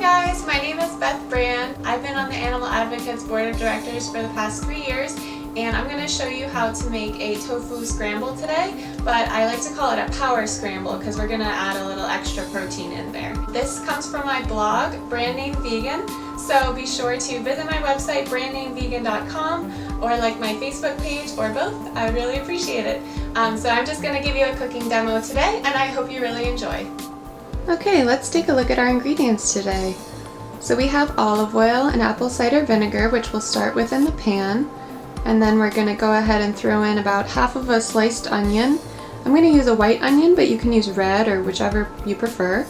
guys, my name is Beth Brand. I've been on the Animal Advocates Board of Directors for the past 3 years, and I'm going to show you how to make a tofu scramble today, but I like to call it a power scramble because we're going to add a little extra protein in there. This comes from my blog, Branding Vegan, so be sure to visit my website, brandingvegan.com, or like my Facebook page, or both. I would really appreciate it. So I'm just going to give you a cooking demo today, and I hope you really enjoy. Okay, let's take a look at our ingredients today. So we have olive oil and apple cider vinegar, which we'll start with in the pan. And then we're going to go ahead and throw in about half of a sliced onion. I'm going to use a white onion, but you can use red or whichever you prefer.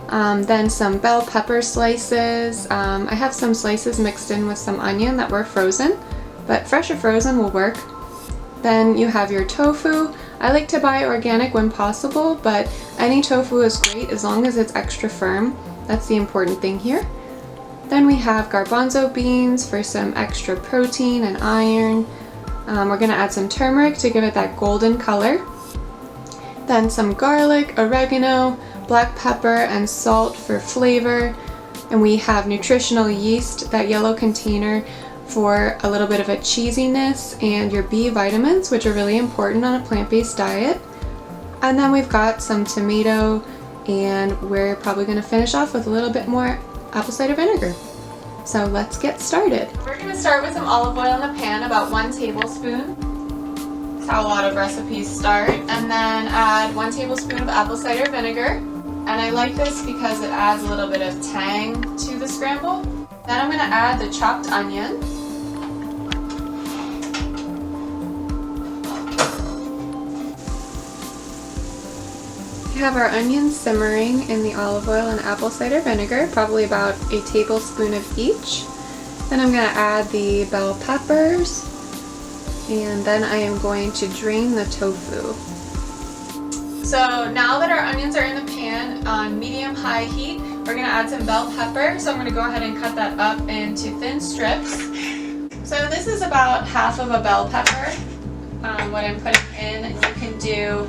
Then some bell pepper slices. I have some slices mixed in with some onion that were frozen, but fresh or frozen will work. Then you have your tofu. I like to buy organic when possible, but any tofu is great as long as it's extra firm. That's the important thing here. Then we have garbanzo beans for some extra protein and iron. We're going to add some turmeric to give it that golden color. Then some garlic, oregano, black pepper, and salt for flavor. And we have nutritional yeast, that yellow container, for a little bit of a cheesiness, and your B vitamins, which are really important on a plant-based diet. And then we've got some tomato, and we're probably going to finish off with a little bit more apple cider vinegar. So let's get started. We're going to start with some olive oil in the pan, about 1 tablespoon. That's how a lot of recipes start. And then add 1 tablespoon of apple cider vinegar. And I like this because it adds a little bit of tang to the scramble. Then I'm going to add the chopped onion. We have our onions simmering in the olive oil and apple cider vinegar, probably about a tablespoon of each. Then I'm going to add the bell peppers, and then I am going to drain the tofu. So now that our onions are in the pan on medium-high heat, we're going to add some bell pepper. So I'm going to go ahead and cut that up into thin strips. So this is about half of a bell pepper, what I'm putting in, and you can do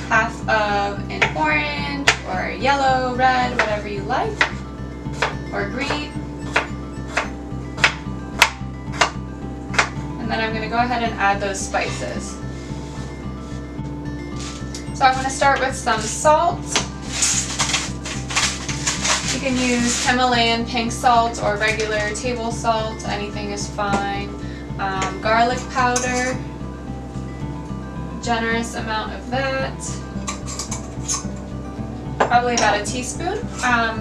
half of an orange or yellow, red, whatever you like, or green. And then I'm going to go ahead and add those spices. So I'm going to start with some salt. You can use Himalayan pink salt or regular table salt, anything is fine. Garlic powder. Generous amount of that, probably about a teaspoon.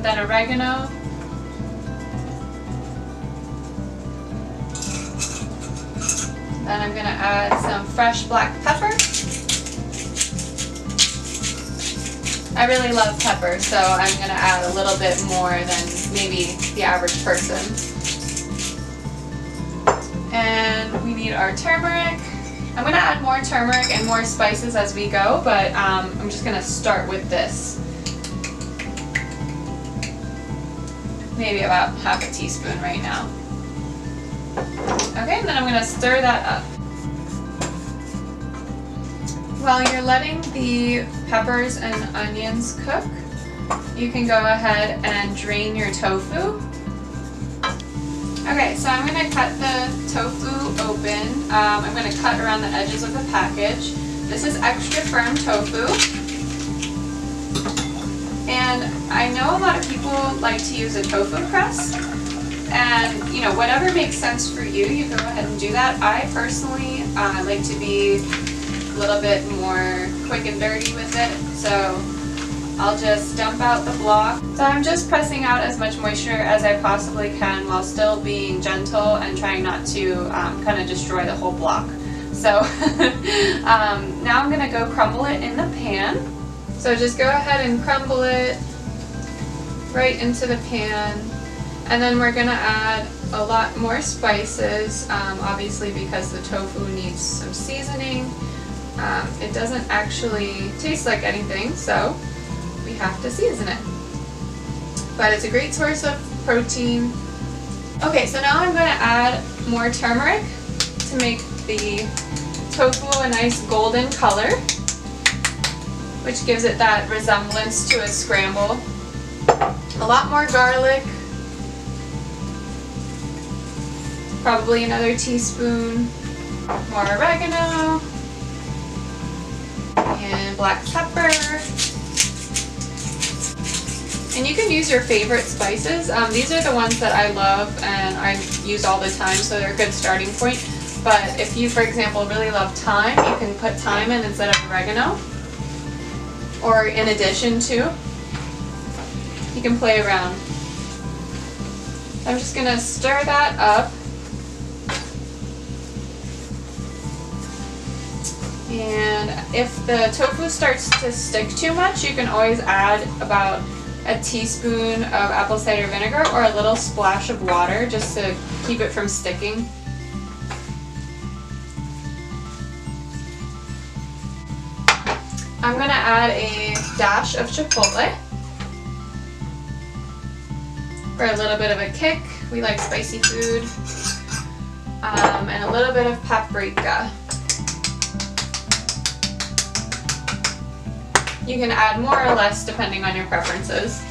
Then oregano, then I'm going to add some fresh black pepper. I really love pepper, so I'm going to add a little bit more than maybe the average person. And we need our turmeric. I'm going to add more turmeric and more spices as we go, but I'm just going to start with this. Maybe about half a teaspoon right now. Okay, and then I'm going to stir that up. While you're letting the peppers and onions cook, you can go ahead and drain your tofu. Okay, so I'm going to cut the tofu open. I'm going to cut around the edges of the package. This is extra firm tofu. And I know a lot of people like to use a tofu press. And, you know, whatever makes sense for you, you go ahead and do that. I personally like to be a little bit more quick and dirty with it. So I'll just dump out the block. So I'm just pressing out as much moisture as I possibly can while still being gentle and trying not to kind of destroy the whole block. So now I'm going to go crumble it in the pan. So just go ahead and crumble it right into the pan. And then we're going to add a lot more spices, obviously because the tofu needs some seasoning. It doesn't actually taste like anything, so we have to season it. But it's a great source of protein. Okay, so now I'm going to add more turmeric to make the tofu a nice golden color, which gives it that resemblance to a scramble. A lot more garlic, Probably another teaspoon more oregano and black pepper. And you can use your favorite spices. These are the ones that I love and I use all the time, so they're a good starting point. But if you, for example, really love thyme, you can put thyme in instead of oregano, or in addition to. You can play around. I'm just gonna stir that up. And if the tofu starts to stick too much, you can always add about a teaspoon of apple cider vinegar or a little splash of water just to keep it from sticking. I'm gonna add a dash of chipotle for a little bit of a kick. We like spicy food. And a little bit of paprika. You can add more or less depending on your preferences.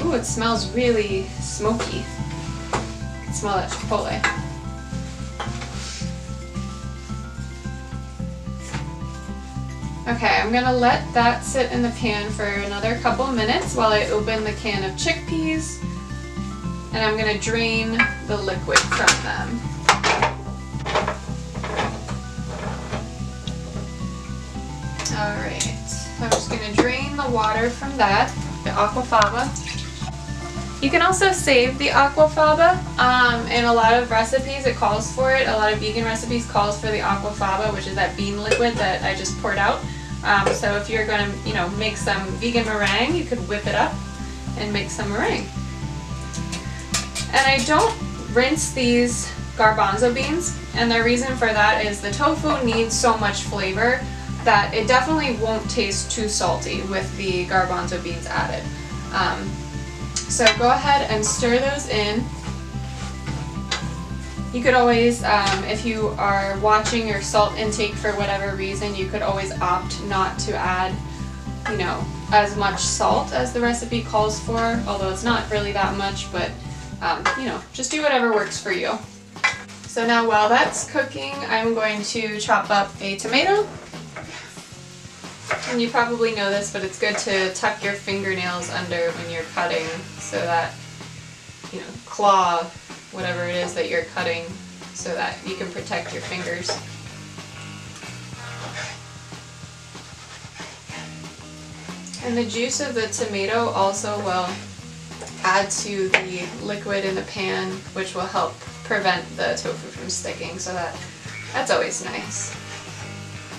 Ooh, it smells really smoky. You can smell that chipotle. Okay, I'm gonna let that sit in the pan for another couple minutes while I open the can of chickpeas, and I'm gonna drain the liquid from them. Alright, so I'm just going to drain the water from that, the aquafaba. You can also save the aquafaba. In a lot of recipes it calls for it. A lot of vegan recipes calls for the aquafaba, which is that bean liquid that I just poured out. So if you're going to, make some vegan meringue, you could whip it up and make some meringue. And I don't rinse these garbanzo beans, and the reason for that is the tofu needs so much flavor that it definitely won't taste too salty with the garbanzo beans added. So go ahead and stir those in. You could always, if you are watching your salt intake for whatever reason, you could always opt not to add, as much salt as the recipe calls for, although it's not really that much, but, just do whatever works for you. So now while that's cooking, I'm going to chop up a tomato. And you probably know this, but it's good to tuck your fingernails under when you're cutting so that, claw whatever it is that you're cutting so that you can protect your fingers. And the juice of the tomato also will add to the liquid in the pan, which will help prevent the tofu from sticking, so that's always nice.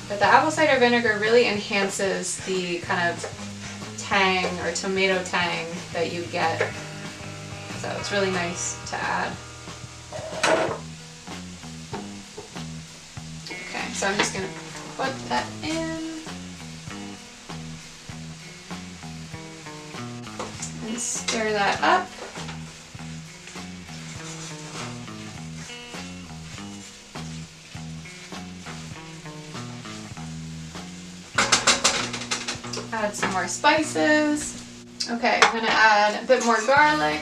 But the apple cider vinegar really enhances the kind of tang or tomato tang that you get. So it's really nice to add. Okay, so I'm just going to put that in. And stir that up. Add some more spices. Okay, I'm going to add a bit more garlic.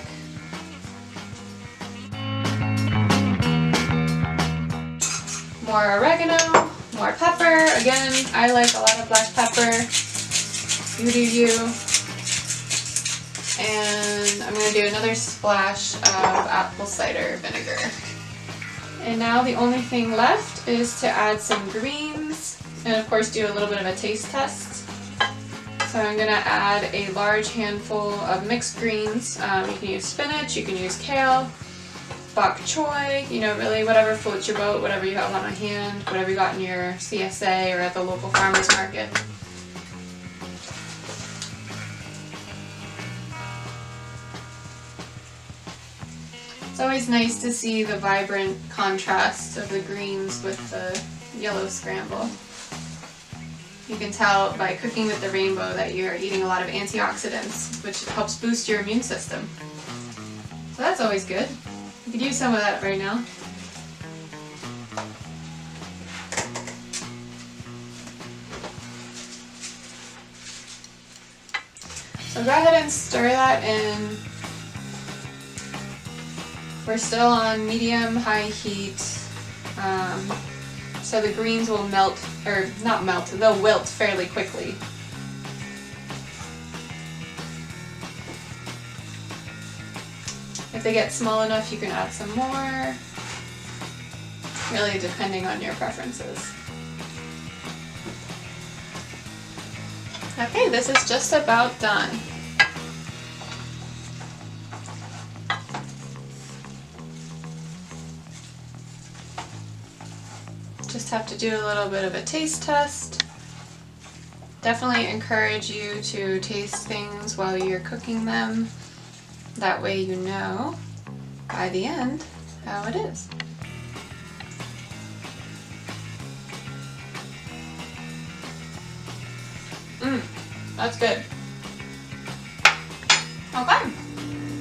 More oregano, more pepper. Again, I like a lot of black pepper. You do you. And I'm going to do another splash of apple cider vinegar. And now the only thing left is to add some greens and of course do a little bit of a taste test. So I'm going to add a large handful of mixed greens. You can use spinach, you can use kale, bok choy, really whatever floats your boat, whatever you have on hand, whatever you got in your CSA or at the local farmer's market. It's always nice to see the vibrant contrast of the greens with the yellow scramble. You can tell by cooking with the rainbow that you're eating a lot of antioxidants, which helps boost your immune system. So that's always good. You could use some of that right now. So go ahead and stir that in We're still on medium-high heat, so the greens will melt, or not melt, they'll wilt fairly quickly. If they get small enough, you can add some more, really depending on your preferences. Okay, this is just about done. Just have to do a little bit of a taste test. Definitely encourage you to taste things while you're cooking them. That way you know by the end how it is. That's good. Okay.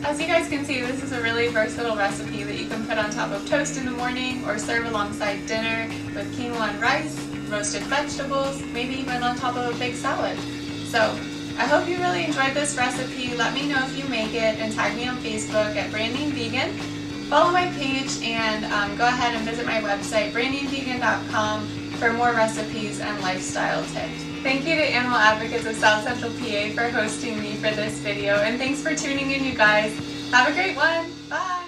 As you guys can see, this is a really versatile recipe that you can put on top of toast in the morning or serve alongside dinner with quinoa and rice, roasted vegetables, maybe even on top of a big salad. So I hope you really enjoyed this recipe. Let me know if you make it and tag me on Facebook at Branding Vegan. Follow my page and go ahead and visit my website, brandingvegan.com, for more recipes and lifestyle tips. Thank you to Animal Advocates of South Central PA for hosting me for this video, and thanks for tuning in, you guys. Have a great one. Bye.